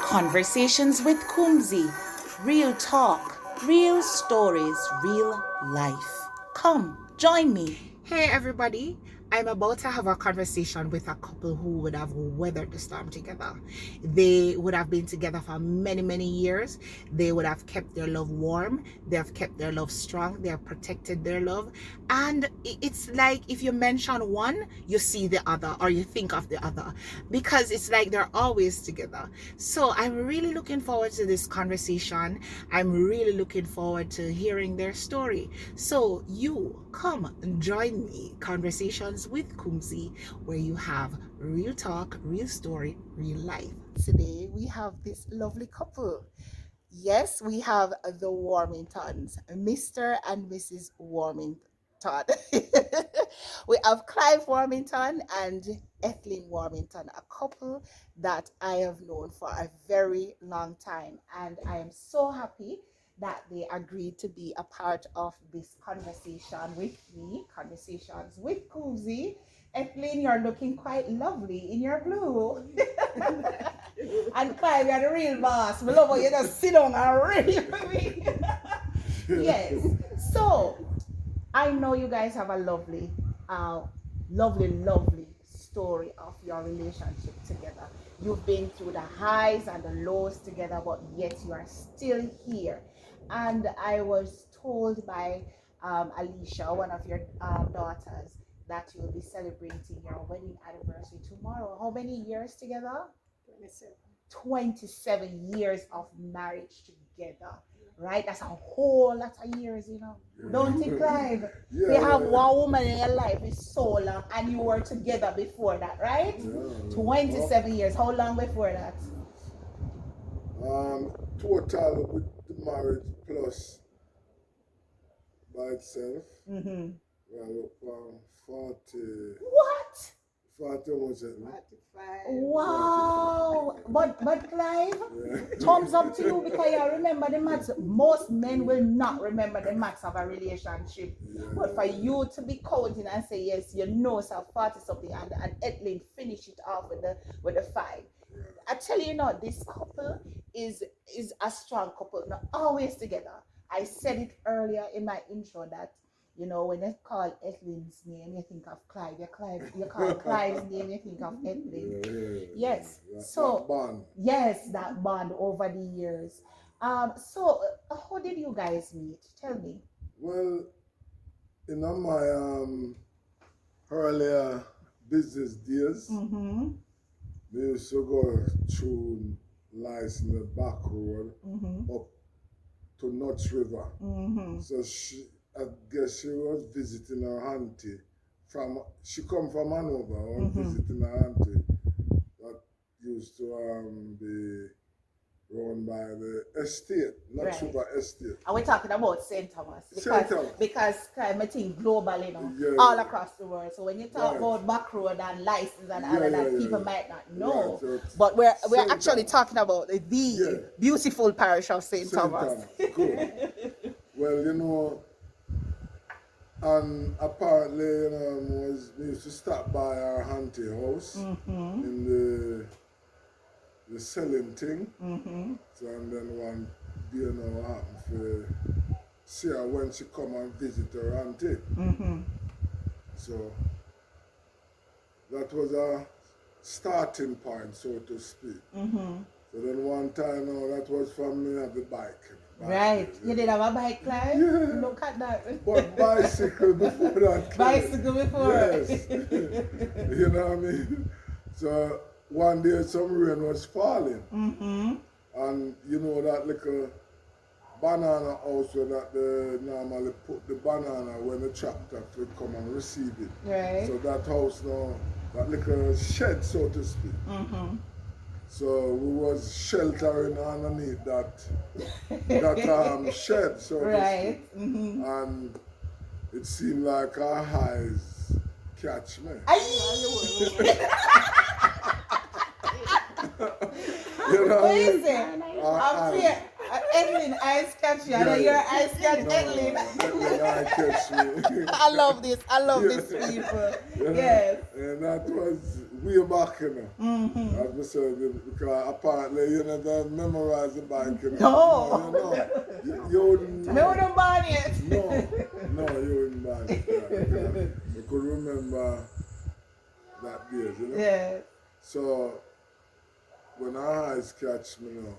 Conversations with Kumzi. Real talk, real stories, real life. Come, join me. Hey everybody, I'm about to have a conversation with a couple who would have weathered the storm together. They would have been together for many, many years. They would have kept their love warm. They have kept their love strong. They have protected their love. And it's like if you mention one, you see the other or you think of the other because it's like they're always together. So I'm really looking forward to this conversation. I'm really looking forward to hearing their story. So you come and join me, Conversations with Kumzi, where you have real talk, real story, real life. Today we have this lovely couple. Yes, we have the Warmingtons, Mr. and Mrs. Warmington. We have Clive Warmington and Ethlyn Warmington, a couple that I have known for a very long time. And I am so happy that they agreed to be a part of this conversation with me, Conversations with Kuzi. Ethlyn, you're looking quite lovely in your blue. And Clive, you're the real boss. We love how you just sit down and read for me. Yes. So, I know you guys have a lovely story of your relationship together. You've been through the highs and the lows together, but yet you are still here. And I was told by Alicia, one of your daughters, that you'll be celebrating your wedding anniversary tomorrow. How many years together? 27. 27 years of marriage together. Right? That's a whole lot of years, you know. Yeah. Don't you, Clive? Yeah, You have one woman in your life is so long and you were together before that, right? Yeah. 27 years. How long before that? Total with the marriage plus by itself. Mm-hmm. Well, 40. What? 40 was it? 45. Wow. But Clive, Yeah. thumbs up to you because you remember the maths. Most men will not remember the maths of a relationship. Yeah. But for you to be counting and say yes, you know so 40 something and Ethlyn finish it off with the 5. Yeah. I tell you now, this couple is a strong couple. Not always together. I said it earlier in my intro that, you know, when you call Ethlyn's name, you think of Clive. You call Clive's name, you think of Ethlyn. Yes. So that bond. yes, that bond over the years. So how did you guys meet? Tell me. Well, in my earlier business days, Mm-hmm. we used to go through lights in the back road Mm-hmm. up to Nuts River. Mm-hmm. So I guess she was visiting her auntie she come from Hanover and visiting her auntie that used to be run by the estate, Nuts Right. River estate. And we're talking about St. Thomas St. Thomas. because climate change global, you know, Yeah, all yeah. across the world. So when you talk Right. about back road and license and all Yeah, of that, yeah, people yeah. might not know. Right, so But we're St. actually Thomas. talking about the Yeah. beautiful parish of St. Thomas. Good. Well, you know, and apparently, you know, we used to stop by our auntie house in the selling thing. So and then one day, you know, what happened for see her when she come and visit her auntie. So that was a starting point, so to speak. So then one time, that was for me at the bike. Right. You did have a bike, Clive? Yeah. Look at that. But bicycle before that. Bicycle before. Yes. You know what I mean? So one day some rain was falling. And you know that little banana house where that they normally put the banana when the tractor would come and receive it. Right. So that house now, that little shed, so to speak. So we was sheltering underneath that shed, so Right. to speak. And it seemed like our eyes catch me. You know what I What is mean? it? Our I'm eyes. here. Ethlyn, eyes catch you. I know Yeah. your eyes catch No, Ethlyn. Ethlyn eye catch me. I love this. I love Yeah. this people. You know? Yes. And that was way back, you know. As I said, because apparently you never memorize the bike, you know. No, you wouldn't know. I wouldn't buy it. No, you wouldn't buy it. Yeah, you could remember that days, you know. Yeah. So when our eyes catch me now,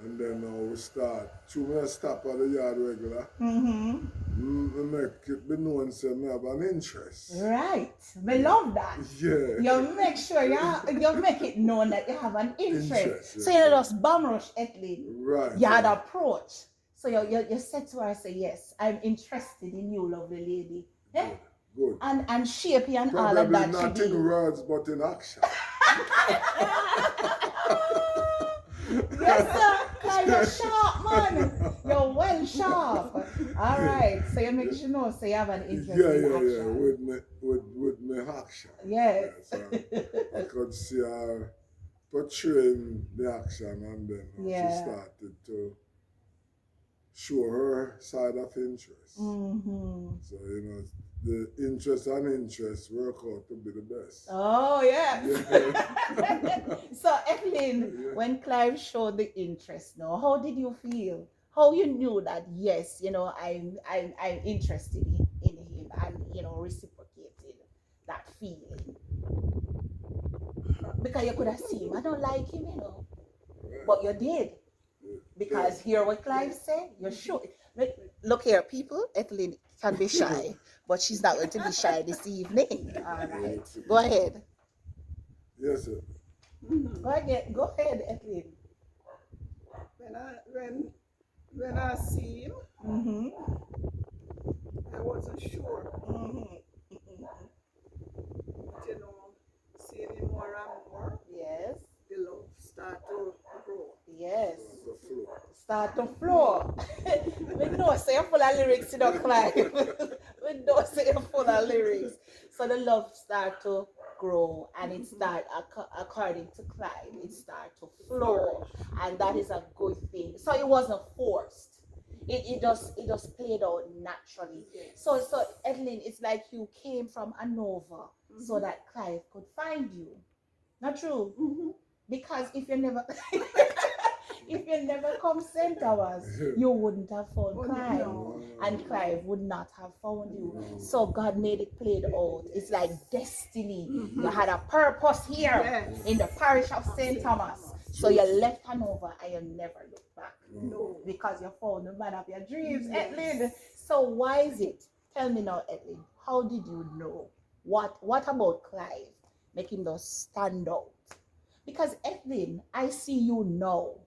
and then we start. We stop at the yard regular. We make it be known say me have an interest. Right. We love that. Yeah. You make sure you make it known that you have an interest. Yes, So you just bum rush Ethlyn. Right. You had approach. So you said to her, say, yes, I'm interested in you, lovely lady. Yeah? Good. And shapey and Probably all of that. not in words but in action. Yes, sir. Like you're sharp, man. You're well sharp. All right. So you make sure know, so you have an interest in action. Yeah. With me action. Yes. I could see her portraying the action, and then she started to show her side of interest. So the interest and interest work out to be the best. Oh yeah. So Ethlyn, when Clive showed the interest, now how did you feel? How you knew that yes, I'm interested in him, and reciprocated that feeling? Because you could have seen, I don't like him, but you did. Because hear what Clive said, you're sure. Look here, people, Ethlyn can be shy, but she's not going to be shy this evening. All right. Go ahead. Yes, sir. Go ahead, Ethlyn. When I see him, I wasn't sure. But seeing him more and more, yes, the love start to grow. Yes. Start to flow. We know say you're full of lyrics, Clive. We know say you're full of lyrics. So the love start to grow, and it start, according to Clive, it start to flow, and that is a good thing. So it wasn't forced. It just played out naturally. So Ethlyn, it's like you came from a nova so that Clive could find you. Not true? Because if you never come St. Hours, you wouldn't have found Clive. And Clive would not have found you. So God made it played out. It's like destiny. You had a purpose here in the parish of St. Thomas. So you left Hanover and you never looked back. No. Because you found the man of your dreams, Ethlyn. So why is it? Tell me now, Ethlyn, how did you know? What about Clive making those stand out? Because Ethlyn, I see you now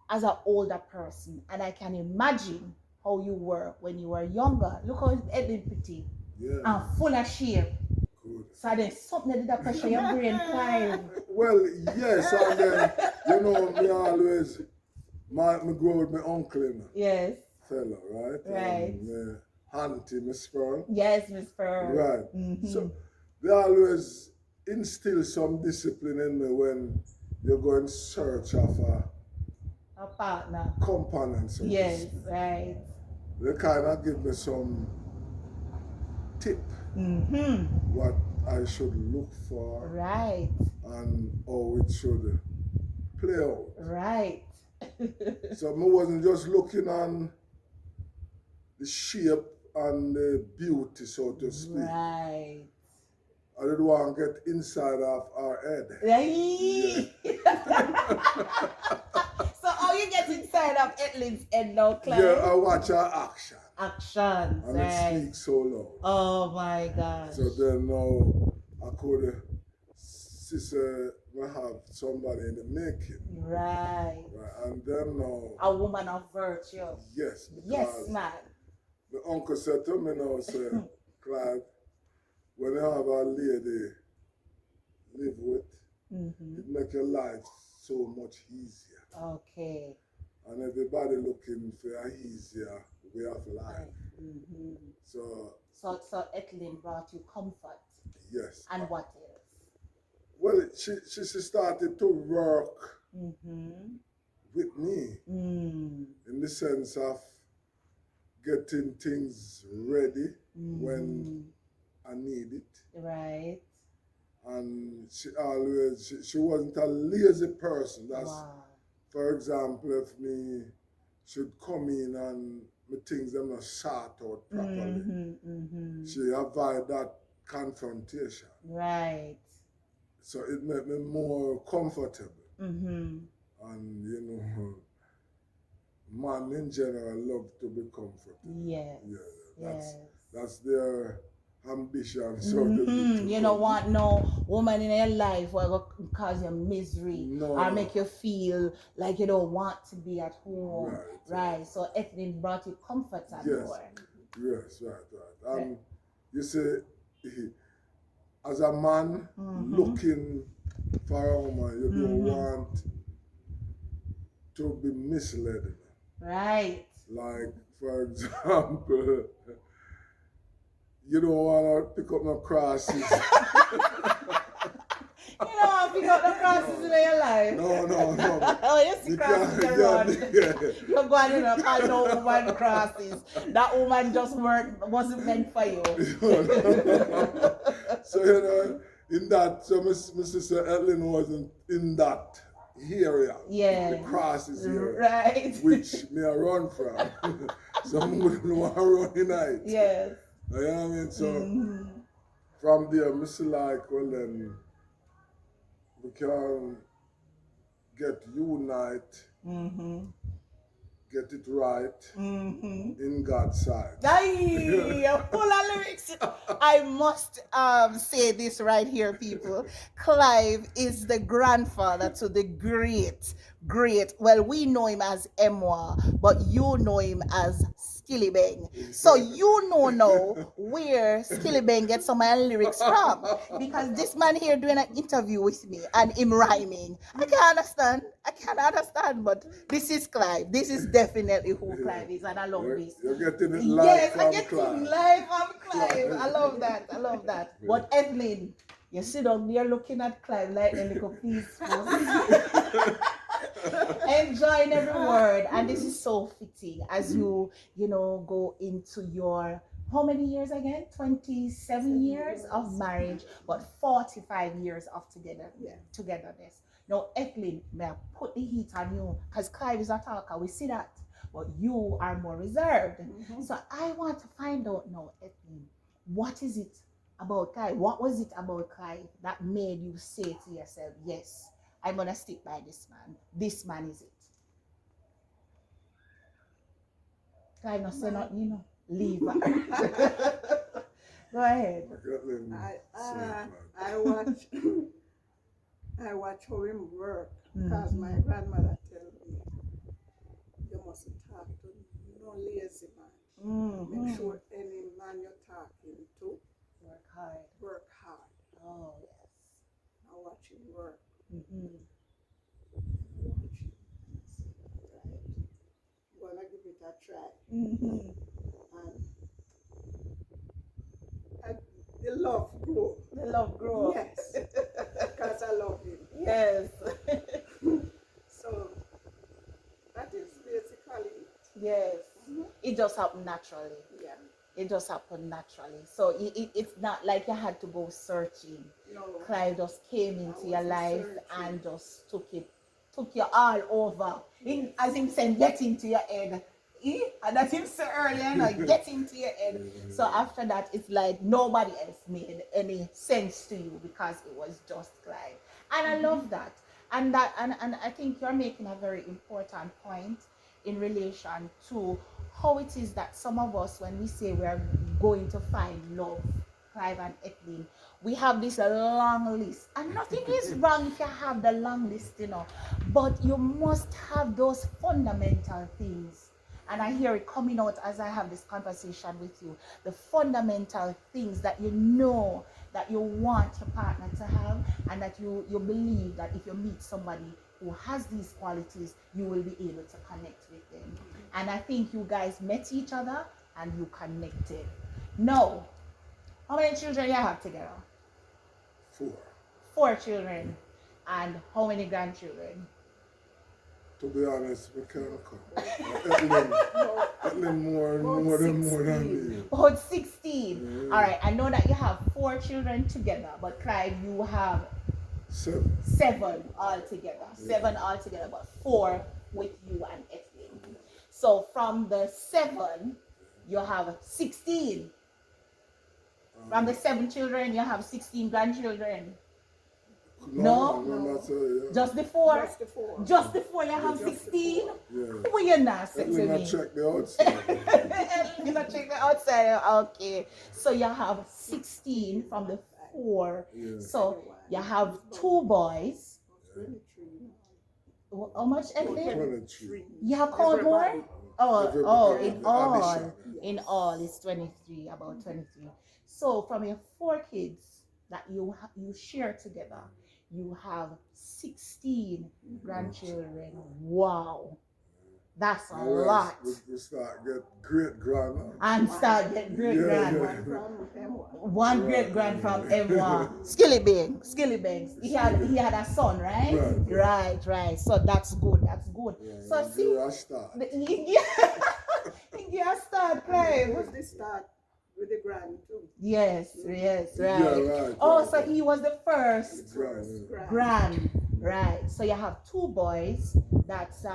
as an older person, and I can imagine how you were when you were younger. Look how Ethlyn pretty and full of shape. Good. So there's something that pressure your brain, Clive. Well, yes, and then me always me grow with my uncle, Yes. Fella, right? Right. Auntie, Miss Pearl. Yes, Miss Pearl. Right. So they always instill some discipline in me when you go in search of a partner. Companion. So yes, right. They kind of give me some tip what I should look for. Right. And how it should play out. Right. So I wasn't just looking on the shape and the beauty, so to speak. Right. I didn't want to get inside of our head. Right. So how you get inside of Ethlyn's head now, Clive? Yeah, I watch her action. Actions, and it speaks so loud. Oh my gosh. So then now I could have somebody in the making. Right. And then now a woman of virtue. Yes. Yes, man. The uncle said to me now, say, Clive, when you have a lady live with, it make your life so much easier. Okay. And everybody looking for an easier way of life. So Ethlyn brought you comfort. Yes. And what else? Well, she started to work with me in the sense of getting things ready when I need it. Right. And she wasn't a lazy person. That's, Wow. for example, if me should come in and me things them not sort out properly, she avoid that confrontation. Right. So it made me more comfortable. And you know, man in general love to be comfortable. Yes. Yeah, Yes. that's their ambition. So to be You don't want no woman in your life who will cause you misery No, or no. make you feel like you don't want to be at home. Right. So Ethlyn brought you comfort and Yes. more. Yes, right. And you see, as a man looking for a woman, you don't want to be misled. Right. Like, for example, you don't want to pick up no crosses. You don't want to pick up the crosses in your life. No. Oh, you see crosses around. You're going in a car, no woman crosses. That woman wasn't meant for you. So, you know, in that, so my sister Ethlyn wasn't in that area. Yeah. The crosses here. Right. Which me I run from. Some wouldn't want to run in night. Yes. You know what I mean? So, from there, I see like, well then, we can get unite, get it right in God's sight. Full of lyrics. I must say this right here, people. Clive is the grandfather to the great. Well, we know him as Emwa, but you know him as Skillibeng. So you know now where Skillibeng gets some of my lyrics from. Because this man here doing an interview with me and him rhyming. I can't understand, but this is Clive. This is definitely who Clive is, and I love this. You're getting it live from I get Clive. live from Clive. I love that. But Ethlyn, you sit down there looking at Clive like a little peaceful. Enjoying every word, and this is so fitting as you go into your how many years again? 27 years of marriage, but 45 years of togetherness. Now, Ethlyn, may I put the heat on you because Clive is a talker. We see that, but you are more reserved. So I want to find out now, Ethlyn, what is it about Clive? What was it about Clive that made you say to yourself, yes, I'm going to stick by this man. This man is it. Clive, not say nothing, leave her. Go ahead. I watch how him work because my grandmother tell me you mustn't talk to no lazy man. Make sure any man you're talking to work hard. Oh yes. I watch him work. Gonna give it a try. And the love grow. The love grow. Yes. Because I love him. Yes. So that is basically it. Yes. It just happened naturally. Yeah. It just happened naturally. So it's not like you had to go searching. No. Clive just came into your life and just took you all over. As him said, get into your head. And that's him said earlier, get into your head. So after that, it's like nobody else made any sense to you because it was just Clive. And I love that. And I think you're making a very important point in relation to how it is that some of us, when we say we're going to find love, Clive and Ethlyn, we have this long list. And nothing is wrong if you have the long list, but you must have those fundamental things. And I hear it coming out as I have this conversation with you. The fundamental things that you know that you want your partner to have, and that you believe that if you meet somebody who has these qualities, you will be able to connect with them. And I think you guys met each other and you connected. Now, how many children you have together? 4. 4 children. And how many grandchildren? To be honest, we can't come. Ethlyn more than me. About 16. All right, I know that you have 4 children together, but Clive, you have 7 altogether. 7 altogether, but 4 with you and Ethlyn. So from the 7, you have 16. From the 7 children, you have 16 grandchildren. No. Just the 4. Just the 4. You have 16. Who you not say to me? Not check the outside. You not check the outside. Okay. So you have 16 from the 4. Yeah. So you have 2 boys. How much, Ethlyn? 23. You have called more? In all it's 23, about 23. So from your 4 kids that you share together, you have 16 grandchildren. Wow, that's a lot. We start get great grand and start get great grand. One great grand from M1. Skilly Banks. He had a son, right? Right. So that's good. Yeah, so see, you start, Clive. Was the start with the grand too? Yes, right. Yeah, right. So he was the first grand. Right. So you have 2 boys. That's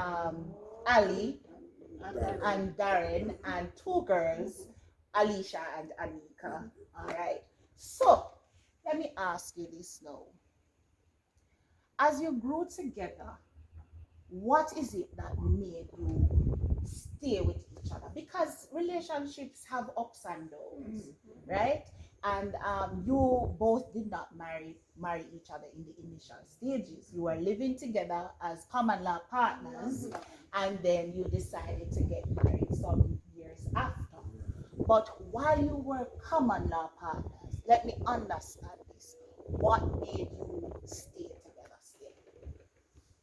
Ali and Darren, and 2 girls, Alicia and Anika. All right. So let me ask you this now. As you grew together, what is it that made you stay with each other? Because relationships have ups and downs, right? And you both did not marry each other in the initial stages. You were living together as common law partners, and then you decided to get married some years after. But while you were common law partners, let me understand this. What made you stay together still?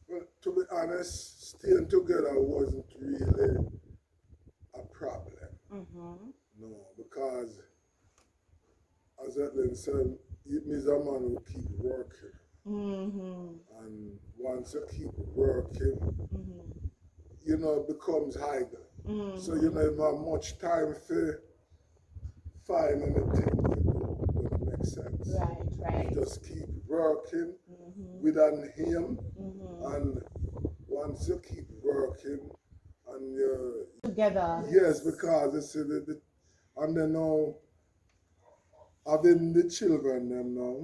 Well, to be honest, staying together wasn't really a problem. No, because as Ethlyn said, it means a man will keep working. And once you keep working, it becomes idle. So you don't have much time to find anything to do. That makes sense. Right. You just keep working without him, and once you keep working and you're together. Yes, because it's and then now having the children them now,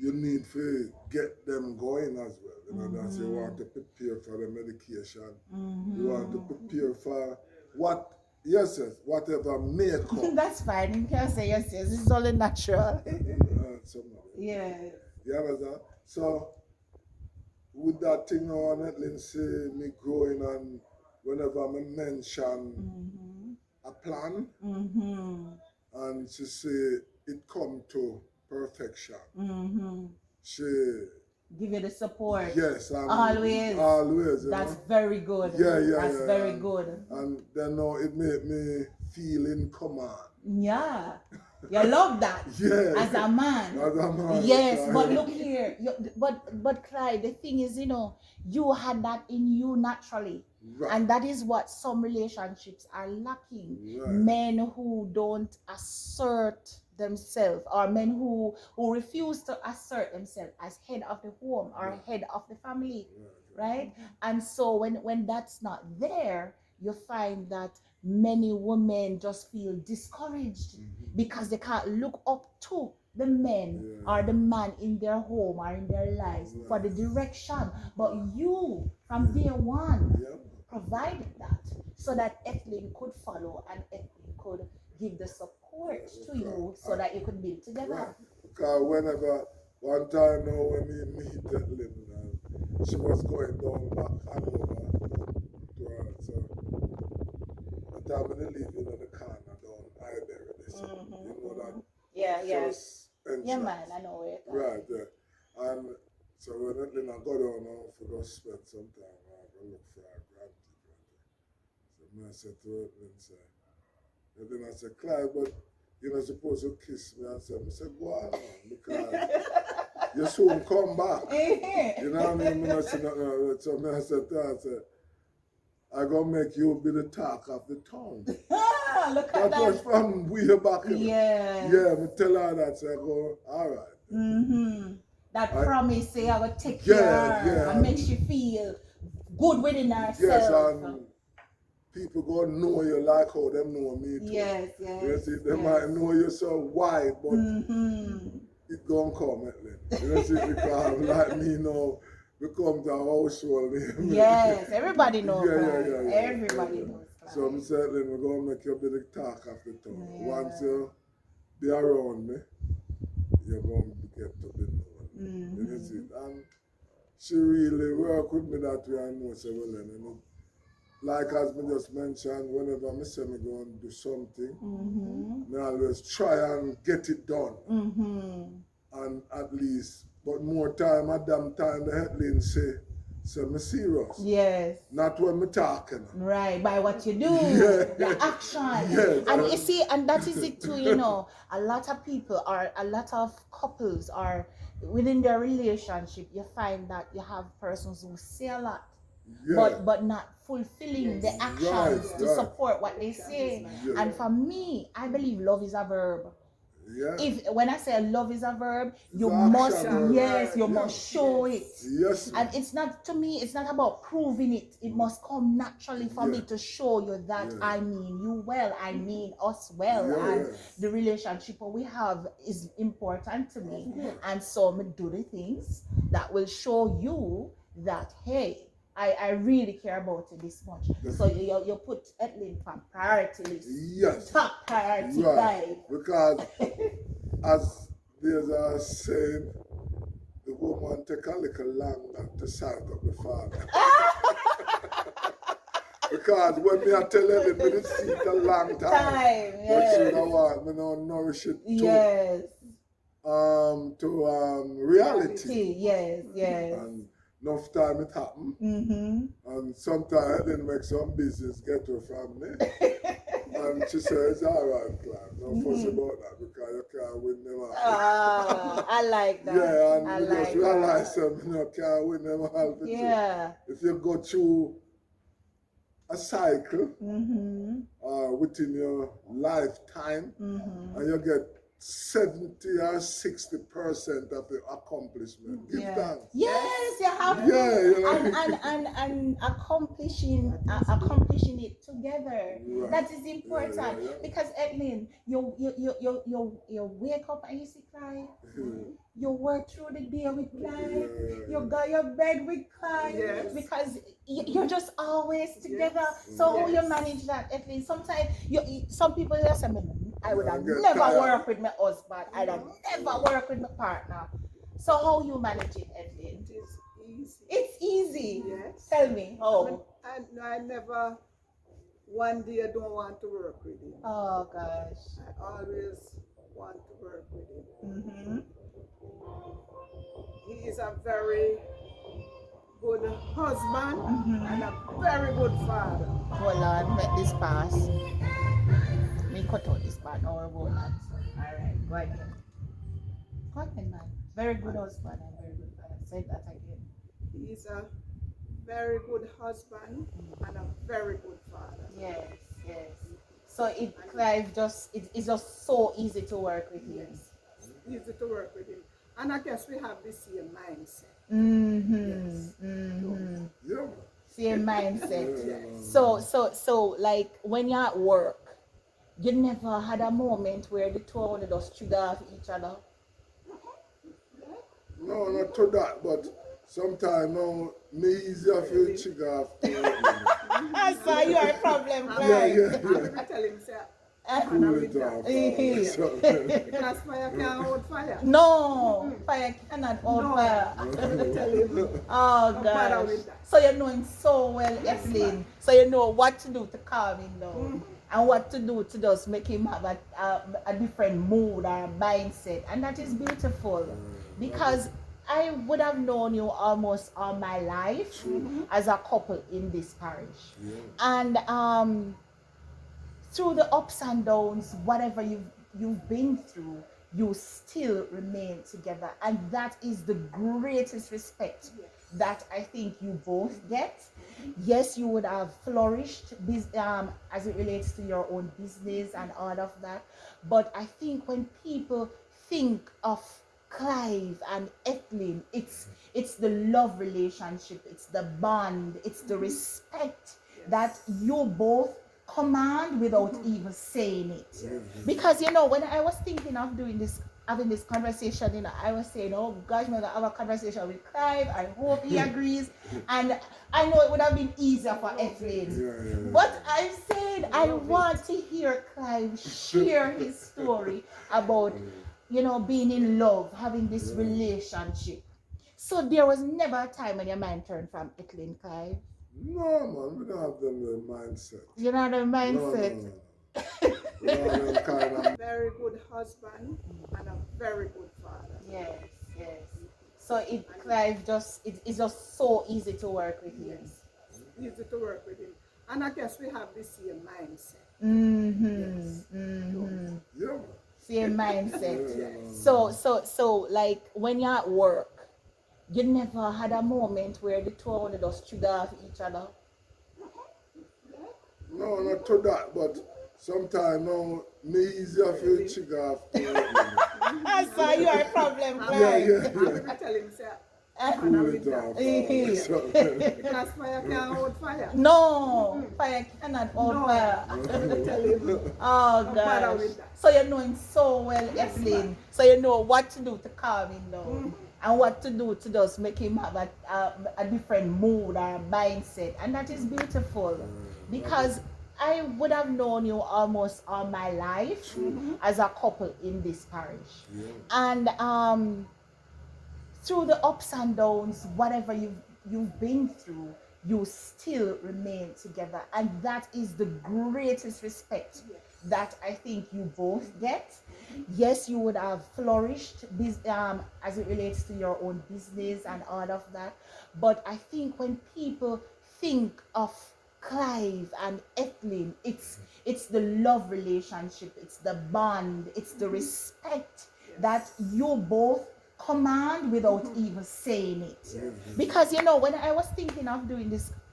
you need to get them going as well. That's you want to prepare for the medication. You want to prepare for whatever may come. That's fine. You can say yes. This is only natural. Yeah. You understand? So with that thing now, Ethlyn say me growing, and whenever I mention a plan, and she say it come to perfection. She give you the support. Yes, always. That's very good. That's very good. And then now it made me feel in command. Yeah. You love that. Yes. As a man. Yes, but look here. But Clyde, the thing is, you had that in you naturally. Right. And that is what some relationships are lacking. Right. Men who don't assert themselves, or men who refuse to assert themselves as head of the home or head of the family. Right? And so when that's not there, you find that many women just feel discouraged because they can't look up to the men or the man in their home or in their lives for the direction. But you, from day one, provided that so that Ethlyn could follow and Ethlyn could give the support to you so that you could build together. Right. Because whenever, one time now when we meet Ethlyn, she was going down back Hanover to her, so the time when they live in the corner down Highbury, that first entrance. Yeah, man, I know it. Right, and so when Ethlyn I go down now for go spend some time, I go look for her grandchildren. So I said to Ethlyn, I said, Clive, but you're not supposed to kiss me. I said, go on, because you soon come back. You know what I mean? I said, so I said to her, I said, I'm going to make you be the talk of the town. Look at That was from way back. Yes. Yeah, I tell her that, so I go, all right. That promise, say, I will take care and makes you feel good within ourselves. Yes, and people gonna know you like how them know me too. Yes. You see, they might know you so wide, but it gonna come at them. You see, because like me now, become the household name. Yes, everybody knows. Yeah. Everybody knows. So I'm saying we're gonna make you a bit of talk of the town. Once you be around me, you're gonna get to be known. You see, and she really work with me that way. I know so well, and like as me just mentioned, whenever I say me go and do something, I always try and get it done. And at least, but more time, at that time, the headline say me serious. Yes. Not when me talking. Right, by what you do, your action. Yes. And you see, and that is it too, you know, a lot of people or a lot of couples are within their relationship, you find that you have persons who say a lot. But not fulfilling the actions to support what they say. And for me, I believe love is a verb. When I say love is a verb, you must must show it. Yes. And it's not, to me, it's not about proving it. It must come naturally for me to show you that I mean you well, I mean us well, and the relationship we have is important to me. And so I do the things that will show you that, hey, I really care about it this much. So you put Ethlyn on priority list. Yes. Top priority. Right. Because as there's a saying, the woman take a little longer to sight up the father. Because when me I tell her, me didn't see it a long time. But she don't want me to nourish it to reality. Yes. And enough time it happen. And sometimes I didn't make some business get her from me. And she says, all right, Clive, no fuss about that because you can't win them all. I like that. Yeah, and I just realize you can't win them all. Yeah. If you go through a cycle within your lifetime and you get 70 or 60% of the accomplishment. Give thanks. Yes, you have to. And accomplishing it together. Right. That is important. Because Ethlyn, you wake up and you see Clive. You work through the day with Clive. You go your bed with Clive. Because you're just always together. So how you manage that, Ethlyn? Sometimes some people just say, I would have never worked with my husband. I'd have never worked with my partner. So how you manage it, Ethlyn? It is easy. It's easy. Yes. Tell me how. I never, one day I don't want to work with him. Oh gosh. I always want to work with him. He is a very good husband and a very good father. Hold on, let this pass. Me cut out this part, now we're about that. Alright, go ahead. Go ahead, man. Very good husband and very good father. Say that again. He is a very good husband and a very good father. Yes. So Clive it's just so easy to work with him. Yes, easy to work with him. And I guess we have the same mindset. Same mindset. So like when you're at work, you never had a moment where the two of them just trigger off each other? No, not to that, but sometimes no, me easier feel trigger off. So you are a problem, right? I tell him, say, because fire can't hold fire. No, fire cannot hold fire. Tell him. Oh gosh. So you know him so well, Ethlyn. So you know what to do to calm him down. And what to do to just make him have a different mood or mindset. And that is beautiful. Because I would have known you almost all my life as a couple in this parish. And through the ups and downs, whatever you've been through, you still remain together. And that is the greatest respect that I think you both get. Yes, you would have flourished as it relates to your own business and all of that. But I think when people think of Clive and Ethlyn, it's the love relationship, it's the bond, it's the respect that you both command without even saying it. Because when I was thinking of having this conversation, I was saying, oh gosh, I'm gonna have a conversation with Clive. I hope he agrees. And I know it would have been easier for Ethlyn. But I said I want to hear Clive share his story about being in love, having this relationship. So there was never a time when your mind turned from Ethlyn, Clive. No, man, we don't have them mindset. You know the mindset. No. We don't have them kind of. Very good husband and a very good father. Yes. So Clive it's just so easy to work with him. Yes, easy to work with him. And I guess we have the same mindset. Yeah. Same mindset. So like when you're at work, you never had a moment where the two of you just trigger off each other? No, not to that, but sometimes no, me easier for you trigger off. So you are a problem, Clive. I'm going to tell him, say, Cool it off. because fire can't hold fire. No, fire cannot hold fire. I'm going to tell him. Oh gosh. So you know him so well, Ethlyn. So you know what to do to calm him down. And what to do to just make him have a different mood or mindset. And that is beautiful. Because I would have known you almost all my life as a couple in this parish. And through the ups and downs, whatever you've been through, you still remain together. And that is the greatest respect that I think you both get. Yes, you would have flourished as it relates to your own business and all of that. But I think when people think of Clive and Ethlyn, it's the love relationship, it's the bond, it's the respect that you both command without even saying it. Because when I was thinking of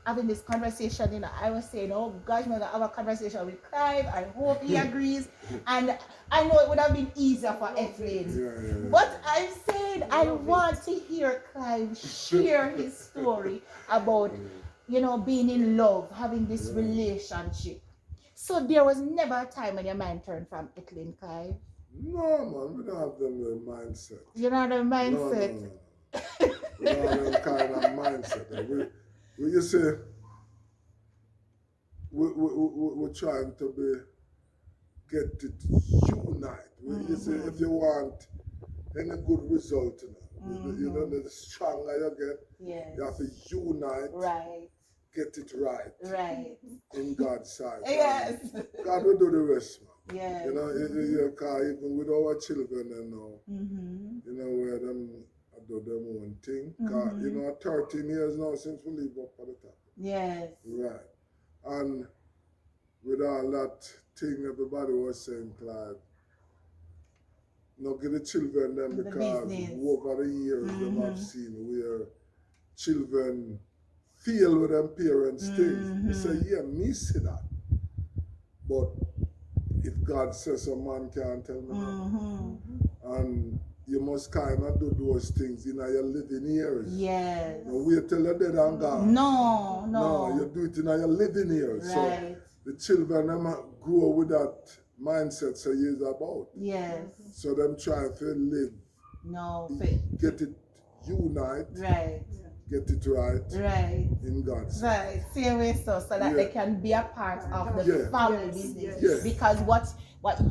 having this conversation, I was saying, oh gosh, I'm gonna have a conversation with Clive. I hope he agrees. And I know it would have been easier for Ethlyn. But I said I want to hear Clive share his story about being in love, having this relationship. So there was never a time when your mind turned from Ethlyn, Clive. No, man, we don't have them mindset. You know the mindset. No. We don't have them kind of mindset. You see, we're trying to get it unite. You see, if you want any good result, the stronger you get, you have to unite. Right. Get it right. Right. In God's sight. Yes. God will do the rest, man. Yes. Even with our children, where them do them own thing. 13 years now since we leave up at the top. Yes. Right. And with all that thing everybody was saying, Clive, give the children them because over the years them have seen where children feel with them parents things. You say, yeah, me see that. But if God says a man can't tell me that. And you must kind of do those things in your living years. Yes. Don't wait till you're dead and gone. No. You do it in your living years. Right. So the children them grow with that mindset so years about. Yes. So them try to live. Get it unite. Right. Get it right. Right. In God's right. Same way so that they can be a part of the family business. Yes. Because what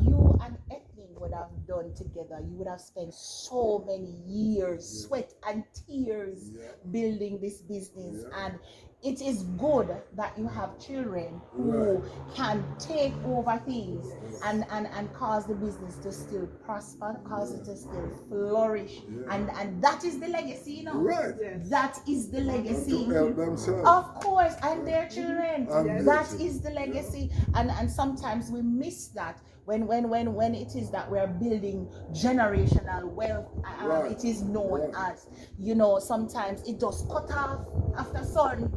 you and Ethlyn would have done together, you would have spent so many years, sweat and tears building this business. And it is good that you have children who can take over things and cause the business to still prosper, cause it to still flourish. And that is the legacy, Right. Yes. That is the legacy. And to help themselves. Of course, and their children. And That is the legacy. And sometimes we miss that when it is that we're building generational wealth, Right. it is known Right. as, sometimes it does cut off after certain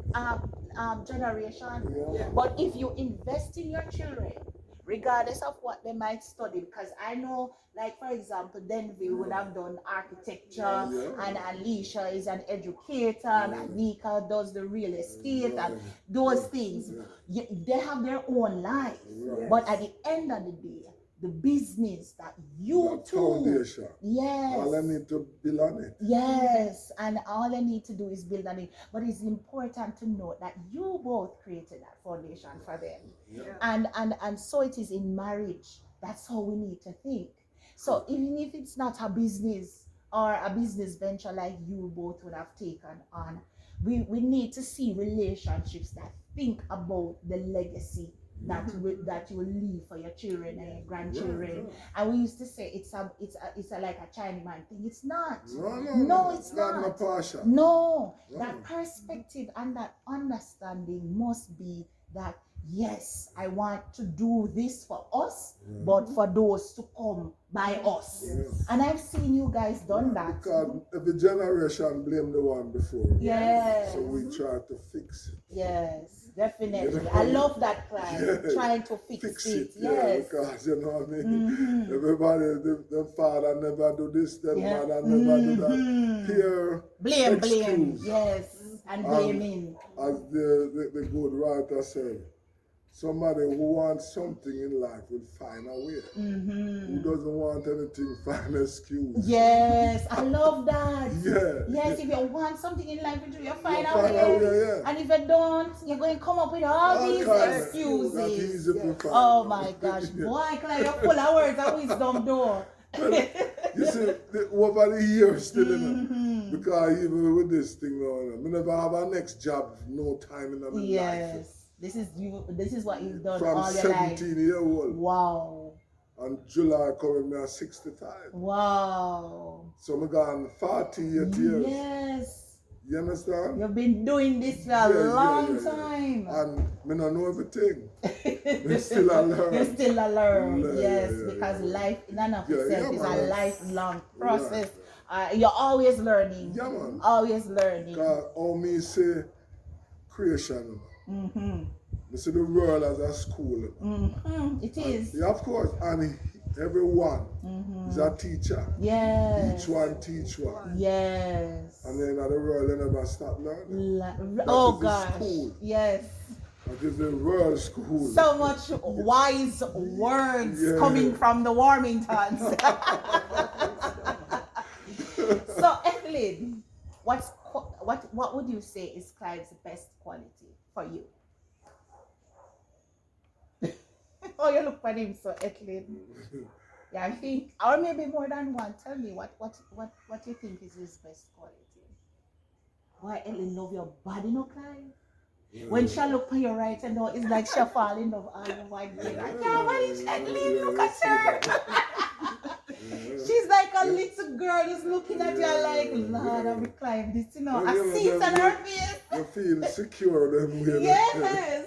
generation. Yeah. But if you invest in your children, regardless of what they might study, because I know, like for example, Denver would have done architecture, Yeah. and Alicia is an educator, and Nika does the real estate, and Right. those things. They have their own life, Right. but at the end of the day, the business that you That two, foundation. yes, All I need to build on it. yes, and all I need to do is build on it. But it's important to note that you both created that foundation for them. Yeah. And so it is in marriage. That's how we need to think. So even if it's not a business or a business venture like you both would have taken on, we need to see relationships that think about the legacy that you will leave for your children and your grandchildren. And we used to say it's a like a Chinaman thing. It's not. No, it's not. No, that perspective and that understanding must be that, yes, I want to do this for us, but for those to come by us. And I've seen you guys done that. Because every generation blame the one before. Yes. So we try to fix it. Yes, definitely. I love that, Clive. Trying to fix it. Yes. Because you know what I mean? Everybody, the father never do this, the mother never do that. Here, blame. Yes. And blaming. As the good writer said, somebody who wants something in life will find a way. Who doesn't want anything, find an excuse. Yes, I love that. Yes, if you want something in life, you'll find a way. And if you don't, you're going to come up with all these excuses. Oh my gosh. Boy, Clive, you're full of words of wisdom, though. You see, over the years still, because even with this thing, we never have our next job, no time in our life. Yes. This is what you've done from all your life. 17 years old. Wow. And July coming me at 65. Wow. So I'm gone 48 years. Yes. You understand? You've been doing this for a long time. And I don't know everything. I'm still a learn. You're still a learn. Yes, because life in and of itself is a lifelong process. You're always learning. Yeah, man. Always learning. Because all me say creation. I see the world as a school. It is. Yeah, of course. And everyone is a teacher. Yes. Each one teach one. Yes. And then at the world, they never stop learning. Oh gosh. School. Yes. That is the world school. So much wise words coming from the Warmingtons. So Ethlyn, what would you say is Clive's best quality for you? Oh, you look at him so, Ethlyn. Yeah, I think, or maybe more than one. Tell me what you think is his best quality. Why Ethlyn love your body, no, Clive? When she look on your right and now, it's like she fall in love. Oh my God! I can't manage Ethlyn. Look at her. She's like a little girl just looking at you like, Lord, I will climb this, I see it on her face. You feel secure then. Yes.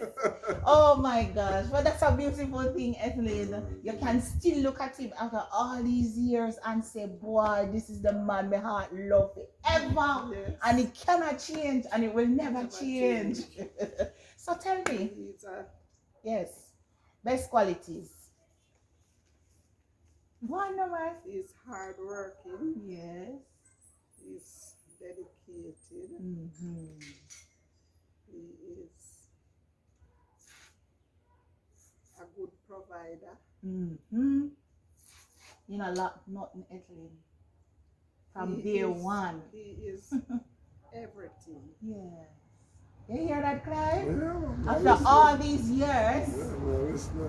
Oh my gosh. Well, that's a beautiful thing, Ethlyn. You can still look at him after all these years and say, boy, this is the man my heart love forever. Yes. And it cannot change and it will never change. So tell me. Yes. Best qualities. One number. He's hardworking. Yes. He's dedicated. He is a good provider. You know, nothing Ethlyn. From day one. He is everything. Yeah. You hear that, Clive? Yeah, after all these years,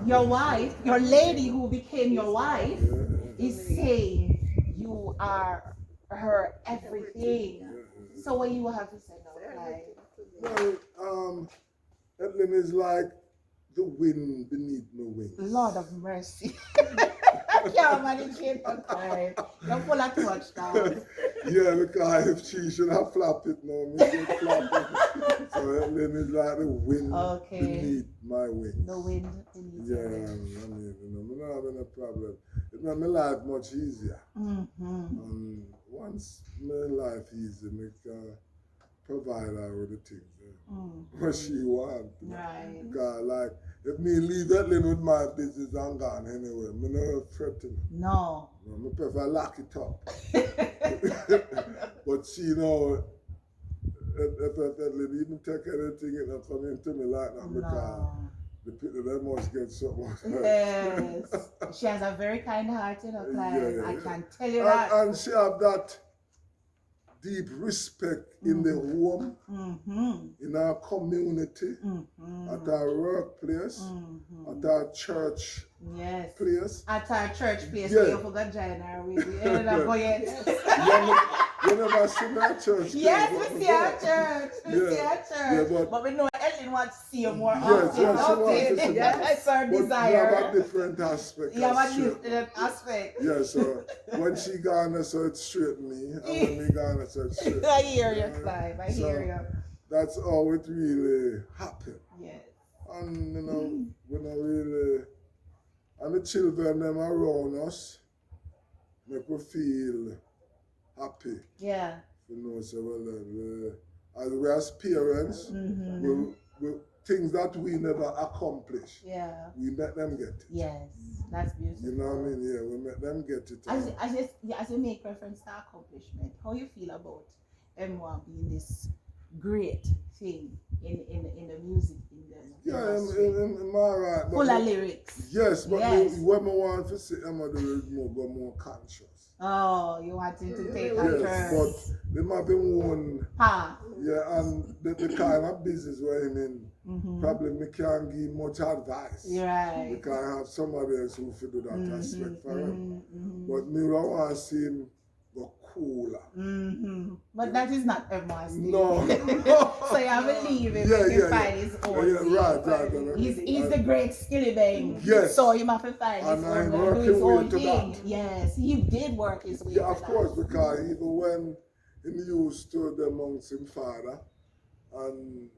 your wife, your lady who became your wife, is saying you are her everything. So what you have to say now, Clive? Well, Ethlyn is like the wind beneath my wings. Lord of mercy. can't manage it on time. You're full of touchdowns. Yeah, because if she should have flapped it now, me should flap it. So then it's like the wind beneath my wings. The wind beneath your wings. I mean, I'm not having a problem. It made my life much easier. And once my life easy, I can provide her with the things what she wants. Right. Because like, if me leave Ethlyn with my business, I'm gone anyway. I'm not threatening. No. I prefer lock it up. But she, if Ethlyn even take anything, it don't come into me like that because the people that must get something. Yes. She has a very kind heart, Clive. I can tell you that. And she have that deep respect in the home, in our community, at our workplace, at our church place. At our church place, you forgot join her with you. You never see that church. Yes, we see our church. We see our church. But we know Ethlyn wants to see you more often. That's our desire. But you have a different aspect. You have a different aspect. Yeah, so when she gone, so it's straight me. And when me gone, so it's straight. I hear you, Clive. I hear you. That's how it really happened. Yes. And, we not really... And the children them around us make we feel happy. Yeah. So as we as parents, we things that we never accomplish. Yeah. We let them get it. Yes. That's beautiful. You know what I mean? Yeah, we let them get it. As you make reference to accomplishment, how you feel about M1 being this great thing in the music industry? Yeah, I'm alright. Full of lyrics. Yes, but when I want to say I'm more conscious. Oh, you want him to take that turn. Yes, but they might be one. Ha. Yeah, and the kind of business where I'm in, probably me can't give much advice. Right. Because I have somebody else who will do that aspect for him. But me, I want to see him go cooler. But that is not Emma's thing. No. So you have to leave him and find his own. Right. He's the great skilly bang. Yes. So you have to find his own thing. That. Yes, he did work his way. Yeah, of course, because even when he used to the amongst his father and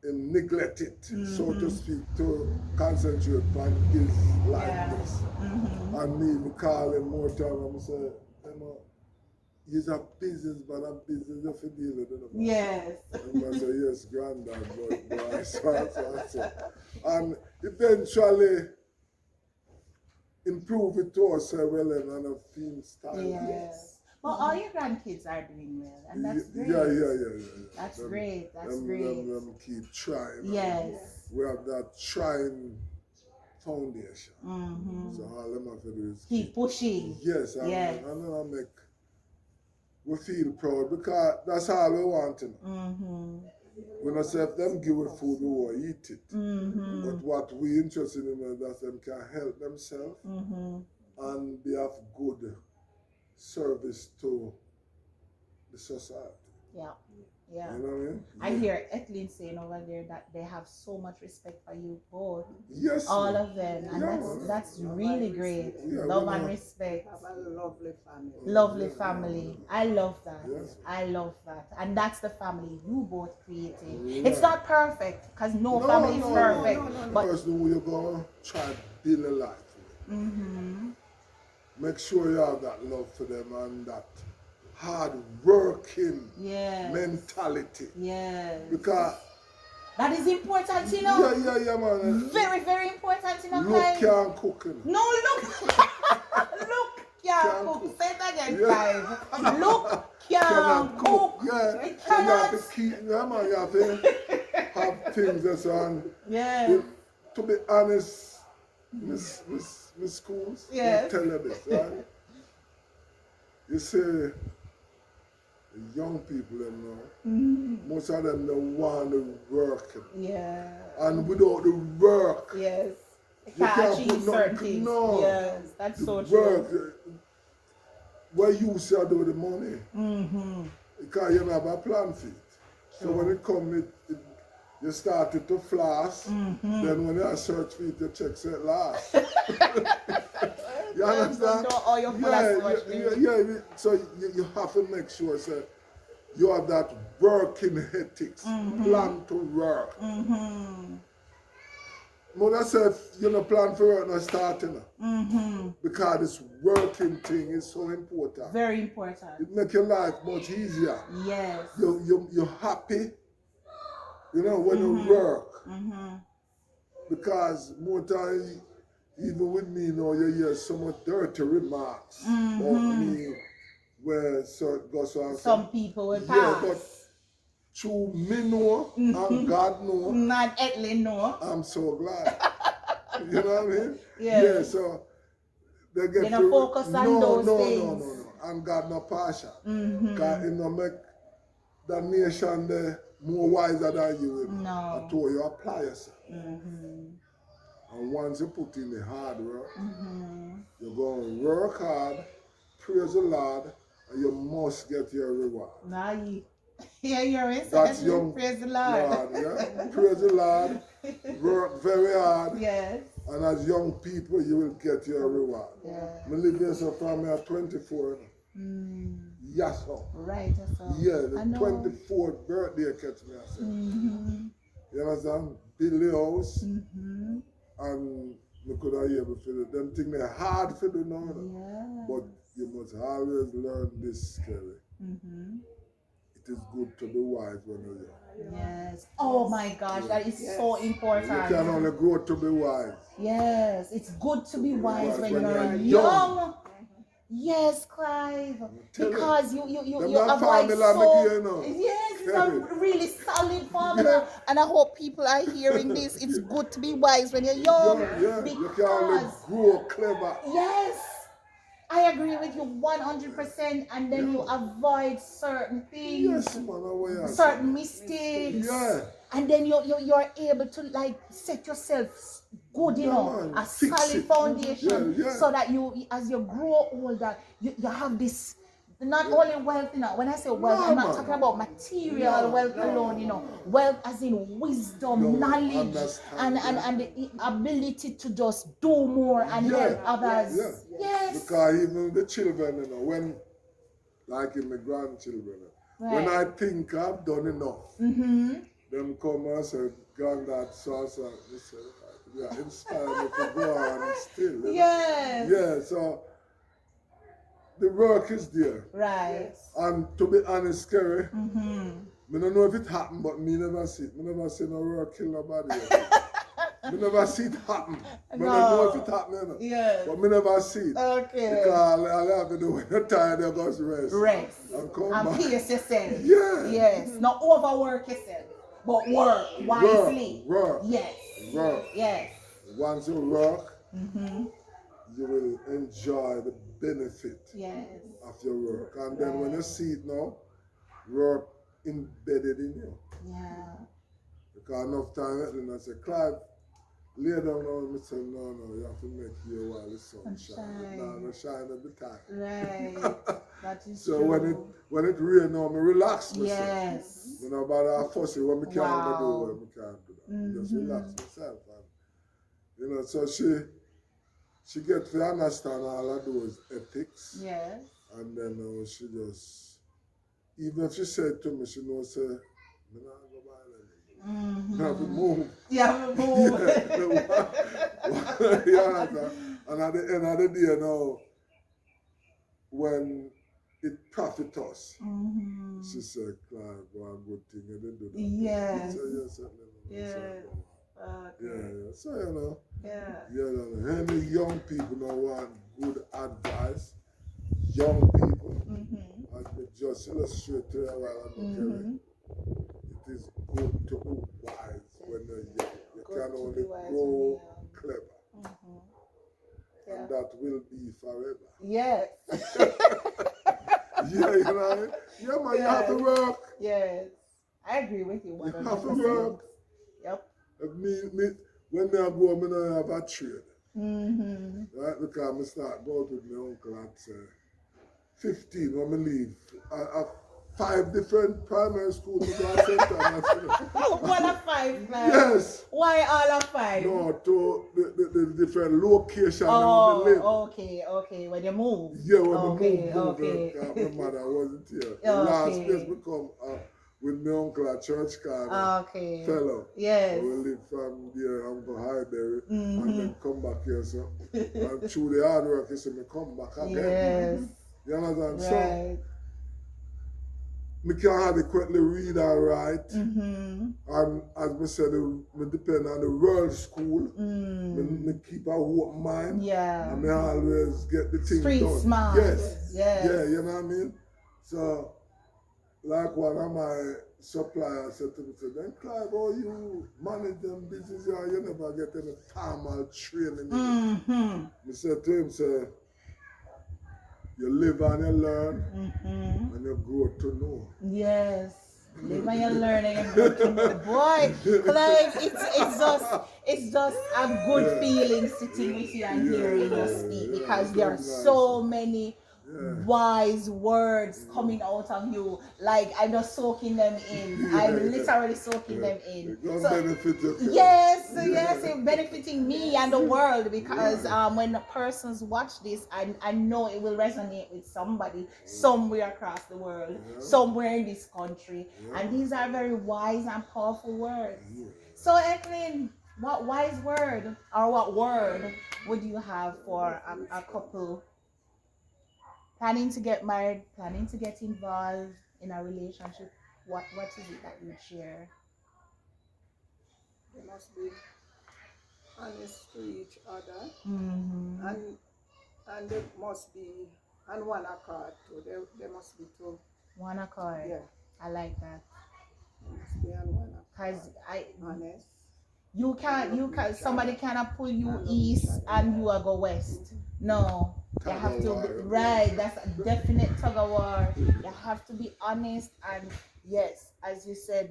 him neglect it, so to speak, to concentrate on his likeness. And me call him more time and say, he's a business, but a business if you deal with it. Yes. And I say, yes, granddad, but so. And eventually improve it to us well and a film style. Yes. Well, all your grandkids are doing well, and that's great. Yeah. That's great. That's great. Them keep trying. Yes. We have that trying foundation. So all them have to do is keep pushing. Yes. And I make we feel proud because that's all we want to know. We not say if them give us food, we will eat it. But what we interested in is that them can help themselves and be of good service to the society. Yeah. You know what I mean? I hear Ethlyn saying over there that they have so much respect for you both. Yes. All of them. And that's really great. Love and respect. Have a lovely family. Lovely family. I love that. I love that. And that's the family you both created. It's not perfect, because no family is perfect. But the person who you're going to try to build a life with. Make sure you have that love for them and that hard-working mentality. Yes. Because that is important, you know. Yeah, man. Very, very important, you know. Look can't cook. No, look. Look can't cook. Say it again, Clive. Look can't cook. Yeah. It cannot. You have to keep, you have to have things that's on. Yeah. To be honest, Miss Schools, I tell you this, right? You see, the young people them now, most of them don't want to work. Yeah. And without the work, yes, you can't achieve certain things. No. Yes, that's so true. What you say do with the money? Because you don't have a plan for it. So when it comes, you started to floss, then when you search for it, you check say it last. You understand? So you have to make sure that you have that working ethics, plan to work. Mother said, you know, plan for work not starting. Because this working thing is so important. Very important. It makes your life much easier. Yes. You're happy, you know, when you work. Because more times, even with me, you know, you hear so much dirty remarks about me, where some people will pass. Yeah, but through me know, and God know, not Ethlyn know. I'm so glad. You know what I mean? Yeah. Yeah, so they get to focus on those things. No. And God not partial. God, you know, make the nation there more wiser than you. No. I told you, apply yourself. And once you put in the hard work, you're going to work hard, praise the Lord, and you must get your reward. Yeah, you're in. That's young. Praise the Lord. Yeah. Praise the Lord. Work very hard. Yes. And as young people, you will get your reward. Yeah. I live here so far, I'm at 24. Yes, sir. Right, that's all. Yeah, the 24th birthday catch me, I said. You understand? Build the house. And we could have able to do them things they're hard for do now. Yeah. But you must always learn this, Kelly. It is good to be wise when you're young. Yes. Oh my gosh, that is so important. You can only grow to be wise. Yes, it's good to be wise when you're young. Yes, Clive. Because you avoid so. Yes, it's a really solid formula. And I hope people are hearing this. It's good to be wise when you're young. Yeah, you can only grow clever. Yes. I agree with you 100%, and then you avoid certain things, certain mistakes, and then you're able to like set yourself good, you know, a solid foundation, so that you, as you grow older, you have this. Not only wealth, you know, when I say wealth, I'm not talking about material wealth alone, you know, wealth as in wisdom, knowledge, and the ability to just do more and help others. Yes. Because even the children, you know, when, like in my grandchildren, when I think I've done enough, them come and say, Granddad, so, they say, yeah, inspire me to go on still. Yes. Yeah, so the work is there. Right. And to be honest, Kerry, I don't know if it happened, but me never see it. I never see no work kill nobody. I never see it happen. But I don't know if it happened, you know. Yes. But I never see it. Okay. Because all I have to do when you're tired, you just rest. Rest. And come and back. pace yourself. Yeah. Yes. Not overwork yourself, but work wisely. Work. Yes. Work. Yes. Once you work, you will enjoy the benefit of your work. And then when you see it now, work embedded in you. Yeah. Because enough time, I say, Clive, lay down now. I say, no, you have to make here while the sun shines. No, shine at the time. Right. That is so true. when it rains now, I relax myself. Yes. You know, about our fussy, what we can't do, what we can't do. Just relax myself. And, you know, so she gets to understand all of those ethics. Yes. And then she just, even if she said to me, she knows, say, I'm not go buy that. You have to move. You have to move. And at the end of the day now, when it profits us, she said, Clive, what a good thing you did do that. Yes. So, yes. Yeah. So, you know. Yeah. Any young people now want good advice. Young people, as we just illustrate to you while I'm it is good to be wise when you're young. You can only grow clever. And that will be forever. Yes. You know? Yeah, man, you have to work. Yes. I agree with you. 100%. You have to work. Yep. When I go, I don't have a trade. Right? Because I start going with my uncle at 15 when I leave. I have 5 different primary schools to go at the same time. One of 5. different location Oh, than we live. okay. When you move. Yeah, when Okay, we moved, okay. my mother wasn't here. The last place we come with my uncle at church Okay. fellow. Yes. We live from there, Uncle Highbury, and then come back here, so. And through the hard work, you see me come back again. Yes. You understand? Right. So, me can adequately read and write. And as I said, me depend on the world school. Me keep a open mind. Yeah. And me always get the thing Street done. smart. Yes. Yes. Yeah, you know what I mean? So, like one of my suppliers said to me, said, then Clive, how you manage them business, you never get any formal training. I said to him, say, you live and you learn, and you grow to know. Yes. Live and you learn and you grow to know. Boy, Clive, it's just a good feeling sitting with you and hearing you speak, because there are so many wise words coming out of you. Like, I'm just soaking them in. I'm literally soaking them in. So, yes, you're benefiting me and the world, because when persons watch this, I know it will resonate with somebody somewhere across the world, somewhere in this country. And these are very wise and powerful words. So, Ethlyn, what wise word or what word would you have for a couple planning to get married, planning to get involved in a relationship? What is it that you share? They must be honest to each other, and they must be on one accord too. They must be two. One accord. Yeah. I like that. They must be on one accord. Because honest. You can't somebody cannot pull you east and you are go west. No. You have to be right. That's a definite tug of war. You have to be honest, and yes, as you said,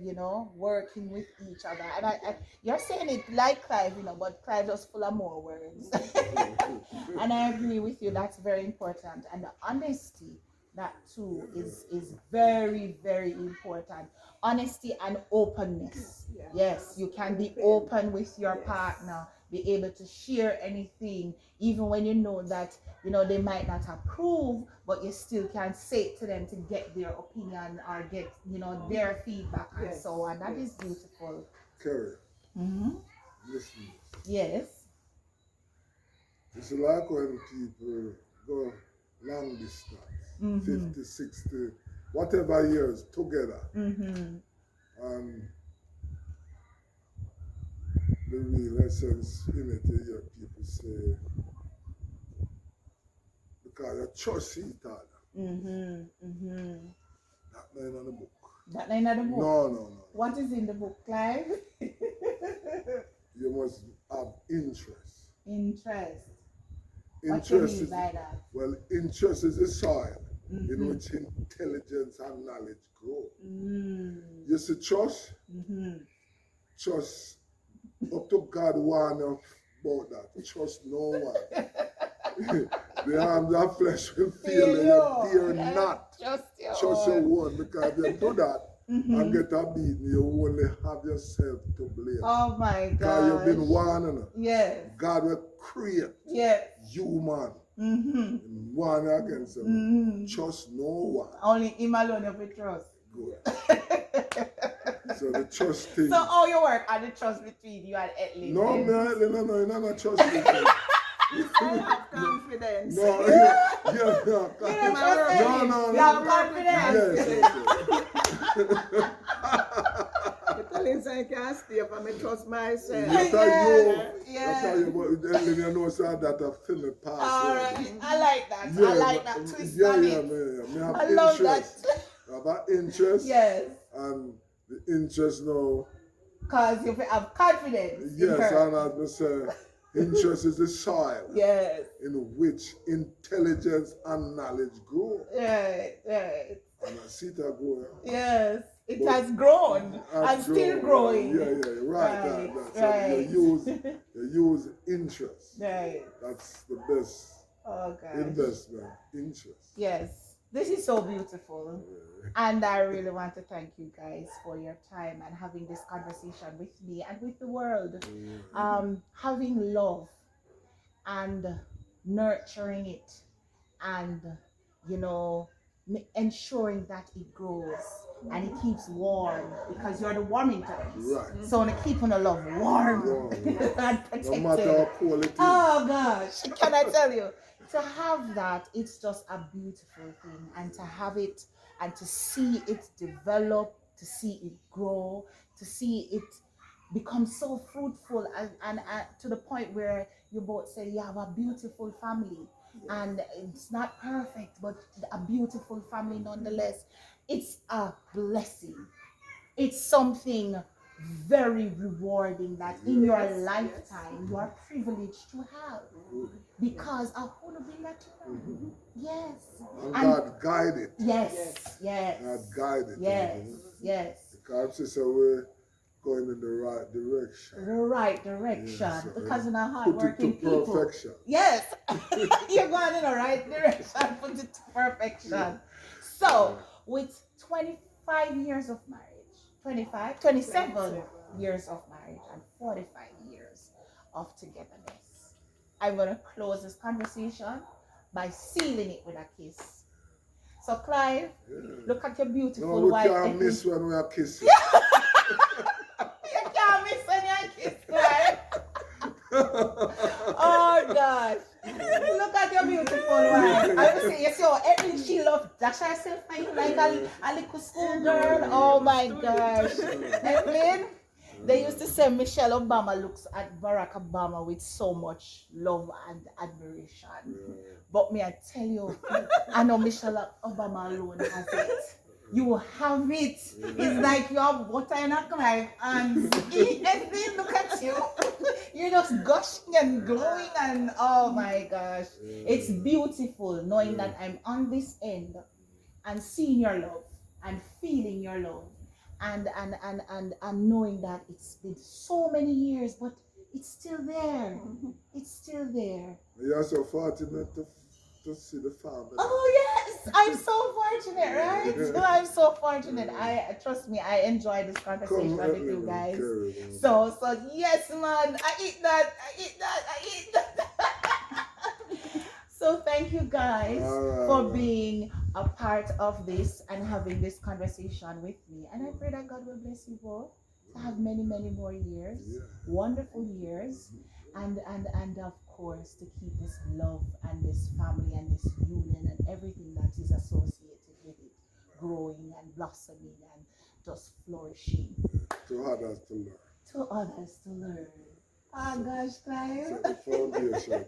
working with each other. And I you're saying it like Clive, but Clive just full of more words. And I agree with you. That's very important. And the honesty, that too is very, very important. Honesty and openness. Yes, you can be open with your partner, be able to share anything, even when you know that they might not approve, but you still can say it to them to get their opinion or get their feedback and so on. That is beautiful. Carrie, listen. Yes. It's like when people go long distance, 50, 60, whatever years together. And the real essence in it, you hear people say, because you trust each other. That not in the book. That not in the book? No. What is in the book, Clive? You must have interest. Interest. What do you mean by that? Well, interest is the soil in which intelligence and knowledge grow. You see, trust? Trust, up to God one about that. Trust no one. The arms of flesh will fail you. Dare not trust your one, because if you do that and get a beating, you only have yourself to blame. Oh my God. Because you've been warned. Yes. God will create human. One against them. Trust no one. Only him alone you trust. Good. So the trust thing. So how you work on the trust between you and Ethlyn? No, you're not trust me. I have confidence. No. You have confidence. Yes. You're telling me I can't stay up and I trust myself. That's how you know that a film pass. All right. I like that. I like that twist on it. I love that. I have interest. Yes. And the interest now. Because you have confidence. Yes, and as I say, interest is the soil. Yes. In which intelligence and knowledge grow. Right. And I see that grow. Yes. It has grown and still growing. Right. So you use interest. Right. That's the best investment. Interest. Yes. This is so beautiful. And I really want to thank you guys for your time and having this conversation with me and with the world. Having love and nurturing it, and you know, ensuring that it grows and it keeps warm, because you're the Warmingtons. Right. So to keep on a love warm and protected. No matter how cool it is. Oh gosh, can I tell you? To have that, it's just a beautiful thing, and to have it and to see it develop, to see it grow, to see it become so fruitful, and to the point where you both say you have a beautiful family, and it's not perfect, but a beautiful family nonetheless. It's a blessing. It's something very rewarding that in your lifetime you are privileged to have, because of who will bring that to you. Yes. And God guided. Yes. God guided. Yes. Because she said we're going in the right direction. The right direction. Yes, because in our put hardworking it to people. perfection. Yes. You're going in the right direction. Put it to perfection. So, with 25 years of marriage, 27 years of marriage, and 45 years of togetherness, I'm going to close this conversation by sealing it with a kiss. So, Clive, look at your beautiful wife. No, we can't miss when we are kissing. You can't miss when you kiss, Clive. Oh gosh. Look at your beautiful wife. I will say, you see how Ethlyn, she loves dash herself for you like a little school girl. Oh my gosh. Ethlyn, they used to say Michelle Obama looks at Barack Obama with so much love and admiration. But me, I tell you, I know Michelle Obama alone has it. You have it. It's like you have water in a Clive, and then look at you. You're just gushing and glowing, and oh my gosh. It's beautiful knowing that I'm on this end and seeing your love and feeling your love, and knowing that it's been so many years, but it's still there. It's still there. You're so fortunate to see the family. Oh yes, I'm so fortunate, right? I'm so fortunate. I trust me, I enjoy this conversation with you guys. So yes, man, I eat that. So thank you guys for being a part of this and having this conversation with me. And I pray that God will bless you both to have many, many more years, wonderful years, and of course to keep this love and this family and this union and everything that is associated with it growing and blossoming and just flourishing. To others to learn. To others to learn. Oh gosh, Clive. The foundation,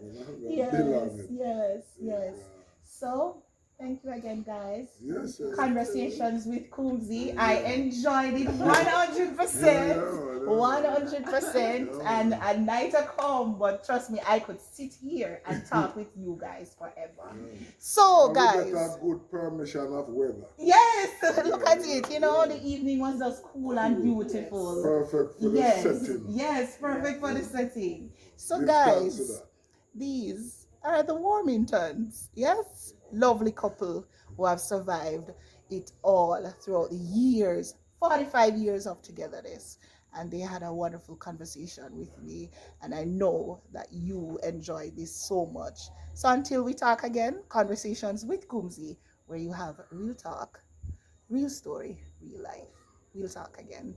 yes. So, thank you again, guys. Yes. Conversations with Kumzi. I enjoyed it 100%. 100%. And a night to come, but trust me, I could sit here and talk with you guys forever. So, guys. We get a good permission of weather. Yes, look at it. You know, the evening was just cool and beautiful. Perfect for the setting. Yes, perfect for the setting. So, guys, these are the Warmingtons. Yes, lovely couple who have survived it all throughout the years, 45 years of togetherness. And they had a wonderful conversation with me. And I know that you enjoyed this so much. So until we talk again, Conversations with Kumzi, where you have real talk, real story, real life. We'll talk again.